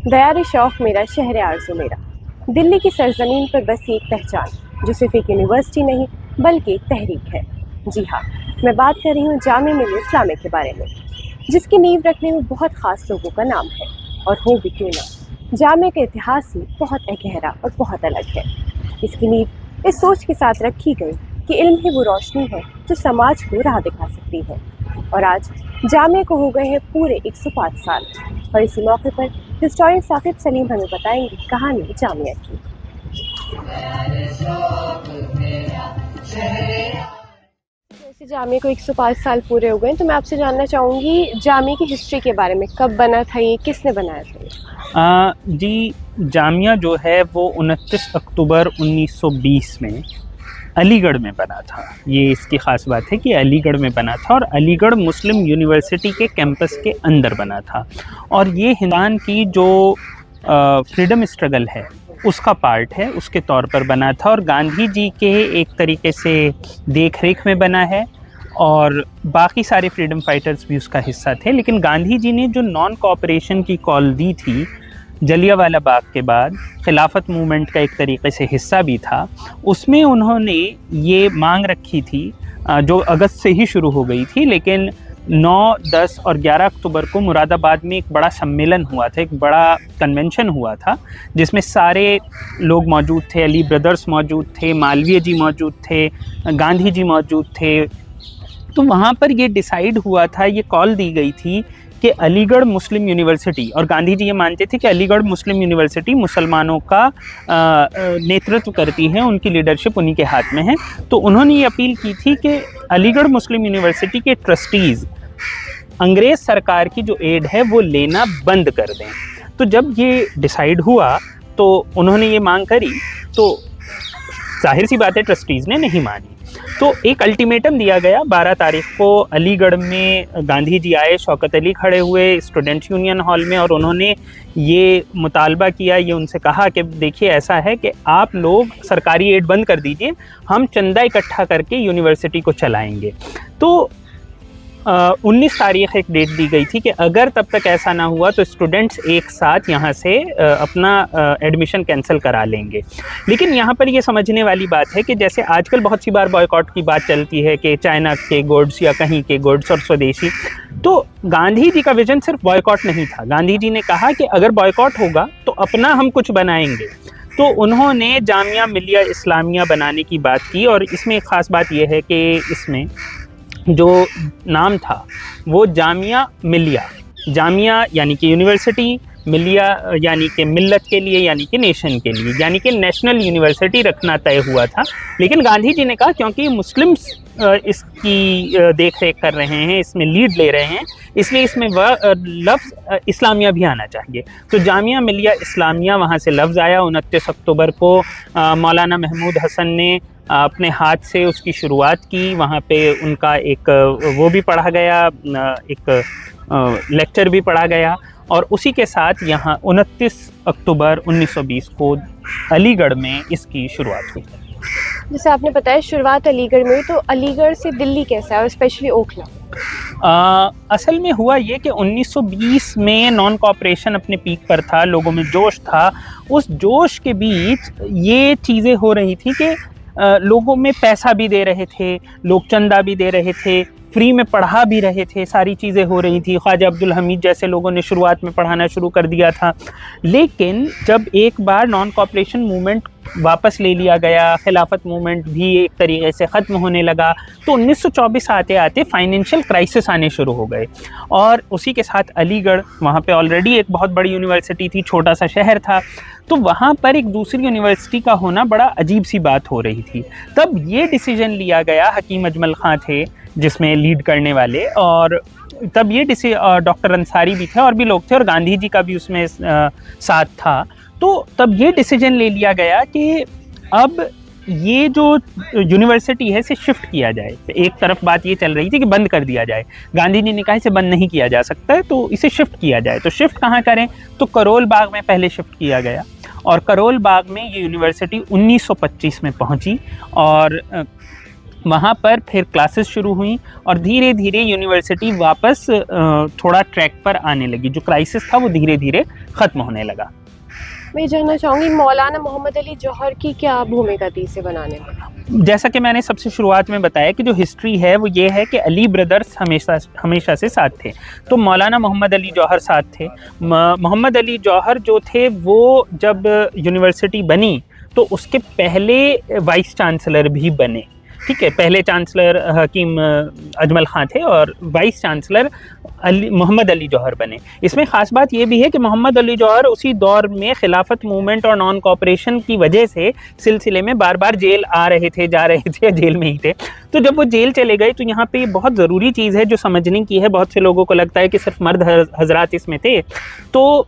दयार शौक़ मेरा शहर आरज़ू मेरा, दिल्ली की सरज़मीन पर बसी एक पहचान जो सिर्फ एक यूनिवर्सिटी नहीं बल्कि एक तहरीक है। जी हाँ, मैं बात कर रही हूँ जामिया मिल्लिया इस्लामिया के बारे में, जिसकी नींव रखने में बहुत ख़ास लोगों का नाम है। और हो भी क्यों ना, जामिया का इतिहास ही बहुत गहरा और बहुत अलग है। इसकी नींव इस सोच के साथ रखी गई कि इल्म ही वो रोशनी है जो समाज को राह दिखा सकती है। और आज जामिया को हो गए हैं पूरे 105 साल, और इसी मौके पर हिस्टोरियन साकिब सलीम हमें बताएंगे कहानी जामिया की। जैसे जामिया को 105 साल पूरे हो गए, तो मैं आपसे जानना चाहूँगी जामिया की हिस्ट्री के बारे में। कब बना था ये, किसने बनाया था ये? जी, जामिया जो है वो 29 अक्टूबर 1920 में अलीगढ़ में बना था। ये इसकी ख़ास बात है कि अलीगढ़ में बना था और अलीगढ़ मुस्लिम यूनिवर्सिटी के कैंपस के अंदर बना था। और ये हिंदुस्तान की जो फ्रीडम स्ट्रगल है उसका पार्ट है, उसके तौर पर बना था। और गांधी जी के एक तरीके से देख रेख में बना है और बाकी सारे फ्रीडम फाइटर्स भी उसका हिस्सा थे। लेकिन गांधी जी ने जो नॉन कोऑपरेशन की कॉल दी थी जलियांवाला बाग के बाद, खिलाफत मूवमेंट का एक तरीके से हिस्सा भी था, उसमें उन्होंने ये मांग रखी थी जो अगस्त से ही शुरू हो गई थी। लेकिन 9, 10 और 11 अक्टूबर को मुरादाबाद में एक बड़ा सम्मेलन हुआ था, एक बड़ा कन्वेंशन हुआ था जिसमें सारे लोग मौजूद थे। अली ब्रदर्स मौजूद थे, मालवीय जी मौजूद थे, गांधी जी मौजूद थे। तो वहाँ पर ये डिसाइड हुआ था, ये कॉल दी गई थी कि अलीगढ़ मुस्लिम यूनिवर्सिटी, और गांधी जी ये मानते थे कि अलीगढ़ मुस्लिम यूनिवर्सिटी मुसलमानों का नेतृत्व करती है, उनकी लीडरशिप उन्हीं के हाथ में है। तो उन्होंने ये अपील की थी कि अलीगढ़ मुस्लिम यूनिवर्सिटी के ट्रस्टीज़ अंग्रेज़ सरकार की जो एड है वो लेना बंद कर दें। तो जब ये डिसाइड हुआ तो उन्होंने ये मांग करी, तो जाहिर सी बात है ट्रस्टीज़ ने नहीं मानी। तो एक अल्टीमेटम दिया गया। 12 तारीख को अलीगढ़ में गांधी जी आए, शौकत अली खड़े हुए स्टूडेंट्स यूनियन हॉल में, और उन्होंने ये मुतालबा किया, ये उनसे कहा कि देखिए ऐसा है कि आप लोग सरकारी एड बंद कर दीजिए, हम चंदा इकट्ठा करके यूनिवर्सिटी को चलाएंगे। तो 19 तारीख एक डेट दी गई थी कि अगर तब तक ऐसा ना हुआ तो स्टूडेंट्स एक साथ यहाँ से अपना एडमिशन कैंसिल करा लेंगे। लेकिन यहाँ पर ये समझने वाली बात है कि जैसे आजकल बहुत सी बार बॉयकॉट की बात चलती है कि चाइना के गुड्स या कहीं के गुड्स और स्वदेशी, तो गांधी जी का विजन सिर्फ बॉयकॉट नहीं था। गांधी जी ने कहा कि अगर बॉयकॉट होगा तो अपना हम कुछ बनाएंगे। तो उन्होंने जामिया मिल्लिया इस्लामिया बनाने की बात की। और इसमें एक ख़ास बात यह है कि इसमें जो नाम था वो जामिया मिल्लिया, जामिया यानी कि यूनिवर्सिटी, मिल्लिया यानी कि मिल्लत के लिए, यानी कि नेशन के लिए, यानी कि नेशनल यूनिवर्सिटी रखना तय हुआ था। लेकिन गांधी जी ने कहा क्योंकि मुस्लिम्स इसकी देख रेख कर रहे हैं, इसमें लीड ले रहे हैं, इसलिए इसमें वह लफ्ज़ इस्लामिया भी आना चाहिए। तो जामिया मिल्लिया इस्लामिया वहाँ से लफ्ज़ आया। 29 अक्टूबर को मौलाना महमूद हसन ने अपने हाथ से उसकी शुरुआत की। वहाँ पे उनका एक वो भी पढ़ा गया, एक लेक्चर भी पढ़ा गया। और उसी के साथ यहाँ 29 अक्टूबर 1920 को अलीगढ़ में इसकी शुरुआत हुई। जैसे आपने बताया शुरुआत अलीगढ़ में हुई, तो अलीगढ़ से दिल्ली कैसा है, और स्पेशली ओखला? असल में हुआ ये कि 1920 में नॉन कॉपरेशन अपने पीक पर था, लोगों में जोश था। उस जोश के बीच ये चीज़ें हो रही थी कि लोगों में पैसा भी दे रहे थे, लोग चंदा भी दे रहे थे, फ्री में पढ़ा भी रहे थे, सारी चीज़ें हो रही थी। ख्वाजा अब्दुल हमीद जैसे लोगों ने शुरुआत में पढ़ाना शुरू कर दिया था। लेकिन जब एक बार नॉन कॉपरेशन मूवमेंट वापस ले लिया गया, खिलाफत मूवमेंट भी एक तरीके से ख़त्म होने लगा, तो 1924 आते आते फाइनेंशियल क्राइसिस आने शुरू हो गए। और उसी के साथ अलीगढ़, वहाँ पे ऑलरेडी एक बहुत बड़ी यूनिवर्सिटी थी, छोटा सा शहर था, तो वहाँ पर एक दूसरी यूनिवर्सिटी का होना बड़ा अजीब सी बात हो रही थी। तब ये डिसीजन लिया गया, हकीम अजमल ख़ां थे जिसमें लीड करने वाले, और तब ये डॉक्टर अंसारी भी थे और भी लोग थे, और गांधी जी का भी उसमें साथ था। तो तब ये डिसीजन ले लिया गया कि अब ये जो यूनिवर्सिटी है इसे शिफ्ट किया जाए। एक तरफ बात ये चल रही थी कि बंद कर दिया जाए, गांधी जी ने कहा इसे बंद नहीं किया जा सकता है, तो इसे शिफ्ट किया जाए। तो शिफ्ट कहाँ करें, तो करोल बाग में पहले शिफ्ट किया गया, और करोल बाग में ये यूनिवर्सिटी 1925 में पहुंची। और वहाँ पर फिर क्लासेस शुरू हुई और धीरे धीरे यूनिवर्सिटी वापस थोड़ा ट्रैक पर आने लगी। जो क्राइसिस था वो धीरे धीरे ख़त्म होने लगा। मैं जानना चाहूँगी मौलाना मोहम्मद अली जौहर की क्या भूमिका थी इसे बनाने में? जैसा कि मैंने सबसे शुरुआत में बताया कि जो हिस्ट्री है वो ये है कि अली ब्रदर्स हमेशा से साथ थे। तो मौलाना मोहम्मद अली जौहर साथ थे। मोहम्मद अली जौहर जो थे वो जब यूनिवर्सिटी बनी तो उसके पहले वाइस चांसलर भी बने। ठीक है, पहले चांसलर हकीम अजमल ख़ान थे और वाइस चांसलर मोहम्मद अली जौहर बने। इसमें ख़ास बात ये भी है कि मोहम्मद अली जौहर उसी दौर में खिलाफत मूवमेंट और नॉन कॉपरेशन की वजह से सिलसिले में बार बार जेल आ रहे थे, जा रहे थे, जेल में ही थे। तो जब वो जेल चले गए तो यहाँ पे बहुत ज़रूरी चीज़ है जो समझने की है। बहुत से लोगों को लगता है कि सिर्फ मर्द हजरात इसमें थे। तो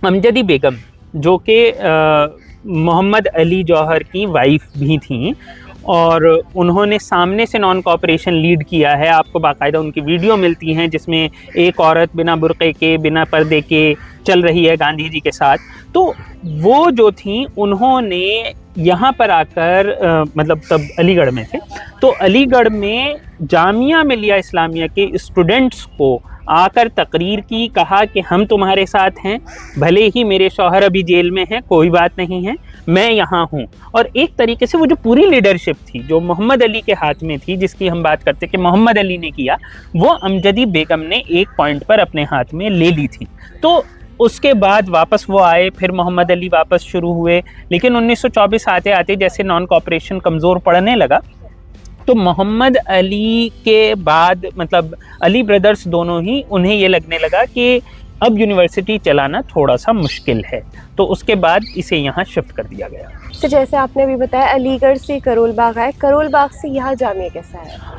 अमजदी बेगम जो कि मोहम्मद अली जौहर की वाइफ भी थी और उन्होंने सामने से नॉन कॉपरेशन लीड किया है। आपको बाकायदा उनकी वीडियो मिलती हैं जिसमें एक औरत बिना बुर्क़े के, बिना पर्दे के चल रही है गांधी जी के साथ। तो वो जो थी उन्होंने यहाँ पर आकर मतलब तब अलीगढ़ में थे, तो अलीगढ़ में जामिया मिलिया इस्लामिया के स्टूडेंट्स को आकर तकरीर की, कहा कि हम तुम्हारे साथ हैं, भले ही मेरे शौहर अभी जेल में हैं, कोई बात नहीं है, मैं यहाँ हूँ। और एक तरीके से वो जो पूरी लीडरशिप थी जो मोहम्मद अली के हाथ में थी, जिसकी हम बात करते कि मोहम्मद अली ने किया, वो अमजदी बेगम ने एक पॉइंट पर अपने हाथ में ले ली थी। तो उसके बाद वापस वो आए, फिर मोहम्मद अली वापस शुरू हुए। लेकिन 1924 आते आते जैसे नॉन कॉपरेशन कमज़ोर पड़ने लगा तो मोहम्मद अली के बाद मतलब अली ब्रदर्स दोनों ही, उन्हें ये लगने लगा कि अब यूनिवर्सिटी चलाना थोड़ा सा मुश्किल है, तो उसके बाद इसे यहाँ शिफ्ट कर दिया गया। तो जैसे आपने अभी बताया अलीगढ़ से करोल बाग आए, करोल बाग से यहाँ जामिया कैसा है?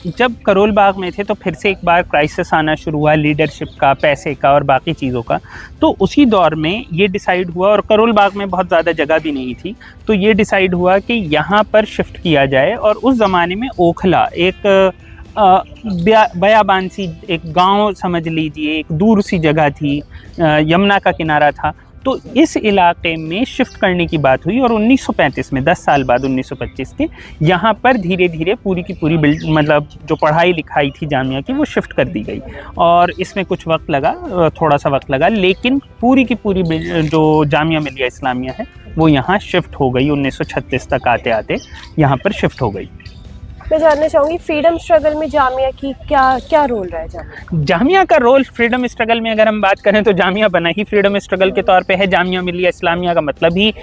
जब करोल बाग में थे तो फिर से एक बार क्राइसिस आना शुरू हुआ लीडरशिप का, पैसे का और बाकी चीज़ों का। तो उसी दौर में ये डिसाइड हुआ, और करोल बाग में बहुत ज़्यादा जगह भी नहीं थी, तो ये डिसाइड हुआ कि यहाँ पर शिफ्ट किया जाए। और उस ज़माने में ओखला एक बयाबान सी एक गांव समझ लीजिए, एक दूर सी जगह थी, यमुना का किनारा था। तो इस इलाके में शिफ्ट करने की बात हुई और 1935 में 10 साल बाद 1925 के यहाँ पर धीरे धीरे पूरी की पूरी मतलब जो पढ़ाई लिखाई थी जामिया की वो शिफ्ट कर दी गई। और इसमें कुछ वक्त लगा, थोड़ा सा वक्त लगा, लेकिन पूरी की पूरी जो जामिया मिलिया इस्लामिया है वो यहाँ शिफ्ट हो गई। 1936 तक आते आते यहाँ पर शिफ्ट हो गई। मैं जानना चाहूँगी फ्रीडम स्ट्रगल में जामिया की क्या रोल रहा है? जामिया का रोल फ्रीडम स्ट्रगल में अगर हम बात करें तो जामिया बना ही फ्रीडम स्ट्रगल के तौर पे है। जामिया मिलिया इस्लामिया का मतलब ही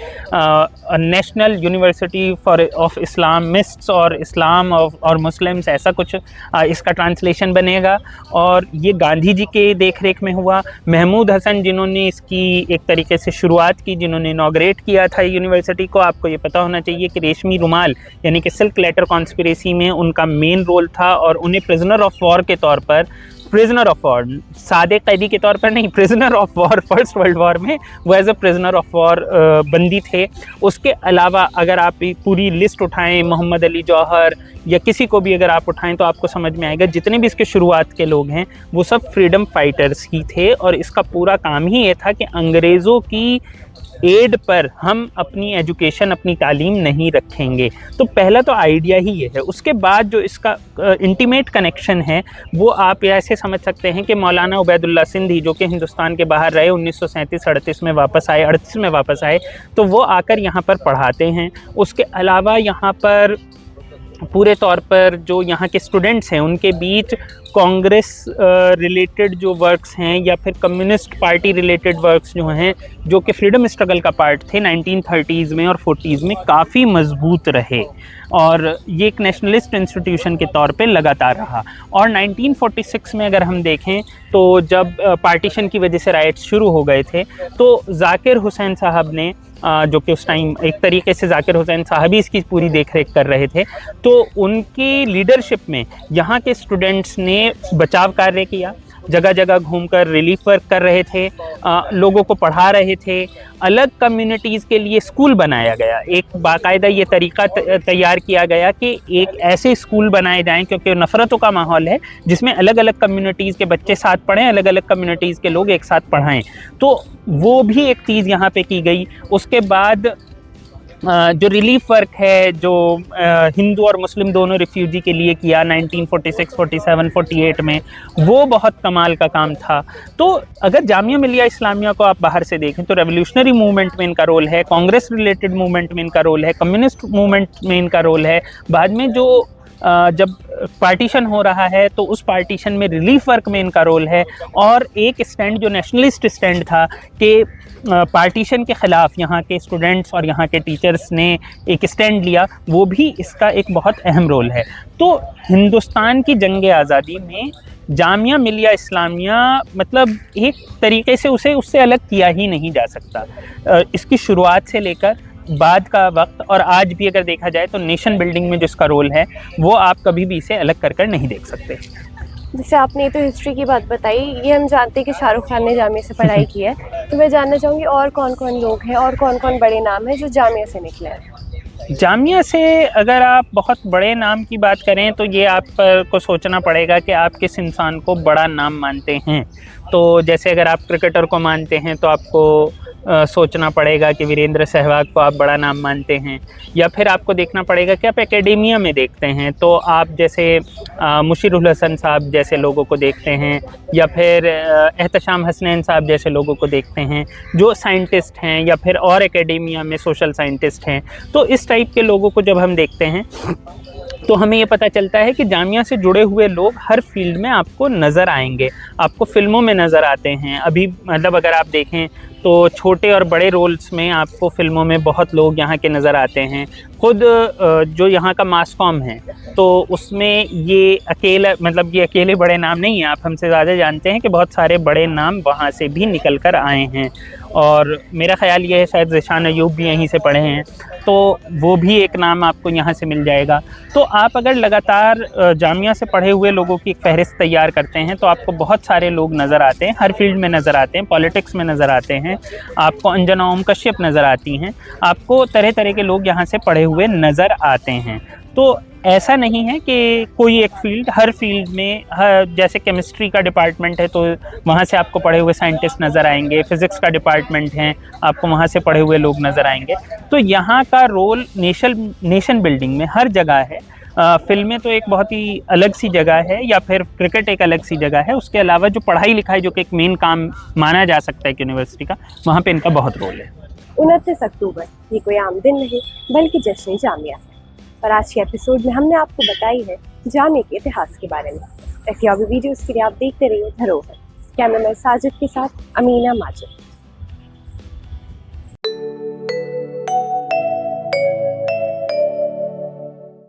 नेशनल यूनिवर्सिटी ऑफ इस्लामिस्ट्स और इस्लाम और मुस्लिम्स, ऐसा कुछ इसका ट्रांसलेशन बनेगा। और ये गांधी जी के देख रेख में हुआ। महमूद हसन जिन्होंने इसकी एक तरीके से शुरुआत की, जिन्होंने इनॉग्रेट किया था यूनिवर्सिटी को, आपको ये पता होना चाहिए कि रेशमी रुमाल यानी कि सिल्क लेटर कॉन्स्पिरेसी में उनका मेन रोल था और उन्हें प्रिजनर ऑफ वॉर के तौर पर, प्रिजनर ऑफ वॉर सादे कैदी के तौर पर नहीं, prisoner of war first world war में वो as a prisoner of war बंदी थे। उसके अलावा अगर आप पूरी लिस्ट उठाएं, मोहम्मद अली जौहर या किसी को भी अगर आप उठाएं तो आपको समझ में आएगा जितने भी इसके शुरुआत के लोग हैं वो सब फ्रीडम फाइटर्स ही थे। और इसका पूरा काम ही ये था कि अंग्रेज़ों की एड पर हम अपनी एजुकेशन, अपनी तालीम नहीं रखेंगे। तो पहला तो आइडिया ही ये है। उसके बाद जो इसका इंटीमेट कनेक्शन है वो आप ऐसे समझ सकते हैं कि मौलाना उबैदुल्ला सिंधी जो कि हिंदुस्तान के बाहर रहे, 1937-38 में वापस आए, 38 में वापस आए, तो वो आकर यहाँ पर पढ़ाते हैं। उसके अलावा यहाँ पर पूरे तौर पर जो यहाँ के स्टूडेंट्स हैं उनके बीच कांग्रेस रिलेटेड जो वर्क्स हैं या फिर कम्युनिस्ट पार्टी रिलेटेड वर्क्स जो हैं, जो कि फ्रीडम स्ट्रगल का पार्ट थे 1930s में और 40s में, काफ़ी मजबूत रहे और ये एक नेशनलिस्ट इंस्टीट्यूशन के तौर पे लगातार रहा। और 1946 में अगर हम देखें तो जब पार्टीशन की वजह से राइट्स शुरू हो गए थे तो जाकिर हुसैन साहब ने, जो कि उस टाइम एक तरीके से जाकिर हुसैन साहब ही इसकी पूरी देखरेख कर रहे थे, तो उनकी लीडरशिप में यहाँ के स्टूडेंट्स ने बचाव कार्य किया, जगह जगह घूमकर रिलीफ वर्क कर रहे थे, लोगों को पढ़ा रहे थे। अलग कम्युनिटीज़ के लिए स्कूल बनाया गया, एक बाकायदा ये तरीका तैयार किया गया कि एक ऐसे स्कूल बनाए जाएं, क्योंकि नफ़रतों का माहौल है जिसमें अलग अलग कम्युनिटीज़ के बच्चे साथ पढ़ें, अलग अलग कम्युनिटीज़ के लोग एक साथ पढ़ाएं। तो वो भी एक चीज़ यहाँ पे की गई। उसके बाद जो रिलीफ वर्क है जो हिंदू और मुस्लिम दोनों रिफ्यूजी के लिए किया 1946, 47, 48 में, वो बहुत कमाल का काम था। तो अगर जामिया मिलिया इस्लामिया को आप बाहर से देखें तो रेवोल्यूशनरी मूवमेंट में इनका रोल है, कांग्रेस रिलेटेड मूवमेंट में इनका रोल है, कम्युनिस्ट मूवमेंट में इनका रोल है। बाद में जो जब पार्टीशन हो रहा है तो उस पार्टीशन में रिलीफ वर्क में इनका रोल है। और एक स्टैंड जो नेशनलिस्ट स्टैंड था कि पार्टीशन के ख़िलाफ़ यहाँ के स्टूडेंट्स और यहाँ के टीचर्स ने एक स्टैंड लिया, वो भी इसका एक बहुत अहम रोल है। तो हिंदुस्तान की जंग आज़ादी में जामिया मिलिया इस्लामिया मतलब एक तरीके से उससे अलग किया ही नहीं जा सकता। इसकी शुरुआत से लेकर बाद का वक्त और आज भी अगर देखा जाए तो नेशन बिल्डिंग में जो इसका रोल है वो आप कभी भी इसे अलग कर नहीं देख सकते। जैसे आपने तो हिस्ट्री की बात बताई, ये हम जानते हैं कि शाहरुख खान ने जामिया से पढ़ाई की है, तो मैं जानना चाहूँगी और कौन कौन लोग हैं और कौन कौन बड़े नाम हैं जो जामिया से निकले हैं। जामिया से अगर आप बहुत बड़े नाम की बात करें तो ये आपको सोचना पड़ेगा कि आप किस इंसान को बड़ा नाम मानते हैं। तो जैसे अगर आप क्रिकेटर को मानते हैं तो आपको सोचना पड़ेगा कि वीरेंद्र सहवाग को आप बड़ा नाम मानते हैं, या फिर आपको देखना पड़ेगा कि आप एकेडेमिया में देखते हैं तो आप जैसे मुशीरुल हसन साहब जैसे लोगों को देखते हैं, या फिर एहतशाम हसनैन साहब जैसे लोगों को देखते हैं जो साइंटिस्ट हैं, या फिर और एकेडेमिया में सोशल साइंटिस्ट हैं। तो इस टाइप के लोगों को जब हम देखते हैं तो हमें ये पता चलता है कि जामिया से जुड़े हुए लोग हर फील्ड में आपको नज़र आएंगे, आपको फिल्मों में नज़र आते हैं। अभी मतलब अगर आप देखें तो छोटे और बड़े रोल्स में आपको फिल्मों में बहुत लोग यहाँ के नज़र आते हैं। खुद जो यहाँ का मास कॉम है तो उसमें ये अकेले बड़े नाम नहीं हैं, आप हमसे ज़्यादा जानते हैं कि बहुत सारे बड़े नाम वहाँ से भी निकल कर आए हैं। और मेरा ख़्याल ये है शायद ज़ीशान अय्यूब भी यहीं से पढ़े हैं, तो वो भी एक नाम आपको यहाँ से मिल जाएगा। तो आप अगर लगातार जामिया से पढ़े हुए लोगों की एक फहरिस्त तैयार करते हैं तो आपको बहुत सारे लोग नज़र आते हैं, हर फील्ड में नज़र आते हैं, पॉलिटिक्स में नज़र आते हैं, आपको अंजना ओम कश्यप नज़र आती हैं, आपको तरह तरह के लोग यहाँ से पढ़े हुए नज़र आते हैं। तो ऐसा नहीं है कि कोई एक फील्ड, हर फील्ड में जैसे केमिस्ट्री का डिपार्टमेंट है तो वहाँ से आपको पढ़े हुए साइंटिस्ट नज़र आएंगे, फिज़िक्स का डिपार्टमेंट है आपको वहाँ से पढ़े हुए लोग नज़र आएंगे। तो यहाँ का रोल नेशन बिल्डिंग में हर जगह है। फिल्में तो एक बहुत ही अलग सी जगह है, या फिर क्रिकेट एक अलग सी जगह है। उसके अलावा जो पढ़ाई लिखाई जो कि एक मेन काम माना जा सकता है यूनिवर्सिटी का, वहाँ पे इनका बहुत रोल है। 29 अक्टूबर ये कोई आम दिन नहीं बल्कि जश्न जामिया है। और आज के एपिसोड में हमने आपको बताई है जामिया के इतिहास के बारे में। ऐसी और भी वीडियोज़ के लिए आप देखते रहिए धरोहर। कैमरामैन साजिद के साथ अमीना माजिद।